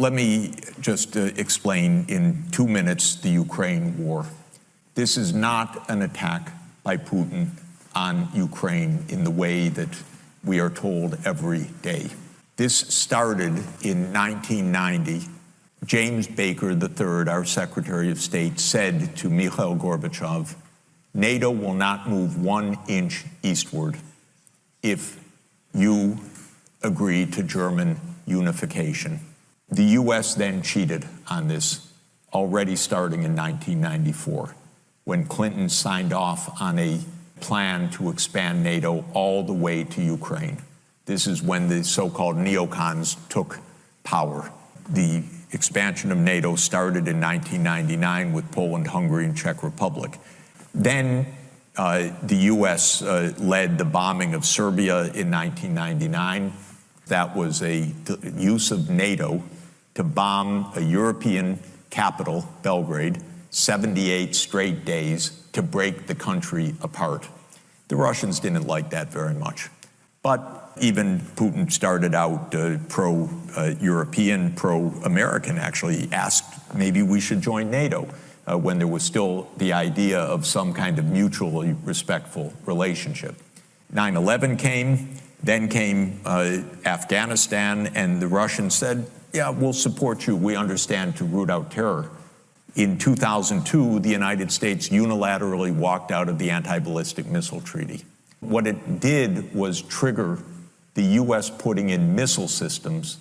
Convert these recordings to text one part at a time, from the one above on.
let me just explain in 2 minutes the Ukraine war. This is not an attack by Putin on Ukraine in the way that we are told every day. This started in 1990. James Baker III, our Secretary of State, said to Mikhail Gorbachev, NATO will not move 1 inch eastward if you agree to German unification. The U.S. then cheated on this, already starting in 1994, when Clinton signed off on a plan to expand NATO all the way to Ukraine. This is when the so-called neocons took power. The expansion of NATO started in 1999 with Poland, Hungary, and Czech Republic. Then the U.S. led the bombing of Serbia in 1999. That was a use of NATO to bomb a European capital, Belgrade, 78 straight days to break the country apart. The Russians didn't like that very much. But even Putin started out pro-European, pro-American, actually. He asked maybe we should join NATO when there was still the idea of some kind of mutually respectful relationship. 9/11 came, then came Afghanistan, and the Russians said, yeah, we'll support you. We understand to root out terror. In 2002, the United States unilaterally walked out of the anti-ballistic missile treaty. What it did was trigger the U.S. putting in missile systems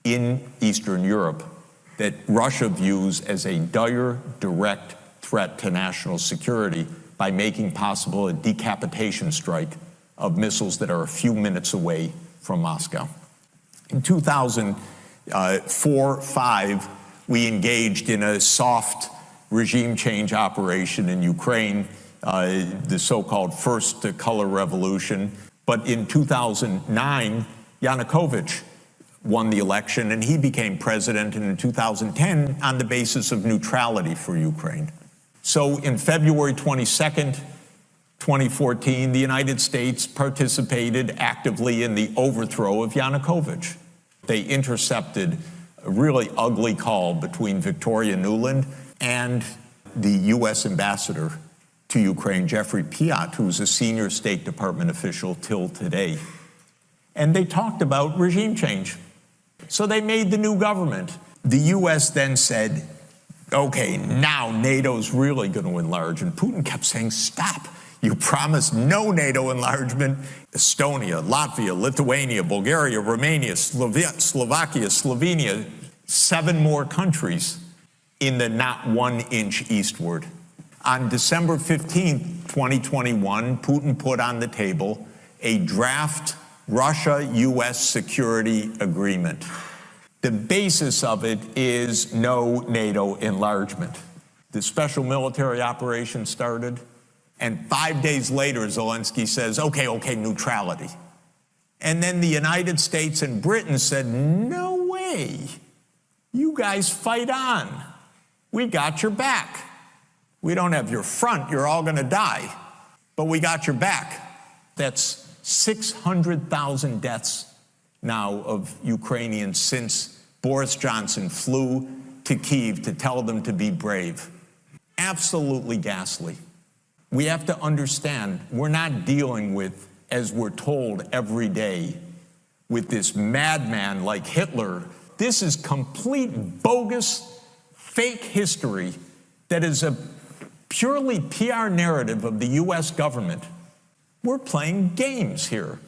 in Eastern Europe that Russia views as a dire, direct threat to national security by making possible a decapitation strike of missiles that are a few minutes away from Moscow. In 2004-05, we engaged in a soft regime change operation in Ukraine, the so-called First Color Revolution. But in 2009, Yanukovych won the election, and he became president, and in 2010 on the basis of neutrality for Ukraine. So in February 22nd, 2014, the United States participated actively in the overthrow of Yanukovych. They intercepted a really ugly call between Victoria Nuland and the U.S. ambassador to Ukraine, Jeffrey Piat, who's a senior State Department official till today. And they talked about regime change. So they made the new government. The U.S. then said, okay, now NATO's really going to enlarge. And Putin kept saying, stop. You promised no NATO enlargement. Estonia, Latvia, Lithuania, Bulgaria, Romania, Slovakia, Slovenia, 7 more countries in the not 1 inch eastward. On December 15th, 2021, Putin put on the table a draft Russia-U.S. security agreement. The basis of it is no NATO enlargement. The special military operation started, and 5 days later, Zelensky says, okay, neutrality. And then the United States and Britain said, no way. You guys fight on. We got your back. We don't have your front. You're all going to die. But we got your back. That's 600,000 deaths now of Ukrainians since Boris Johnson flew to Kyiv to tell them to be brave. Absolutely ghastly. We have to understand we're not dealing with, as we're told every day, with this madman like Hitler. This is complete bogus, fake history that is a purely PR narrative of the U.S. government. We're playing games here.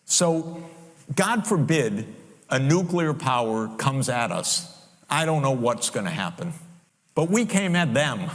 So, God forbid a nuclear power comes at us. I don't know what's going to happen. But we came at them.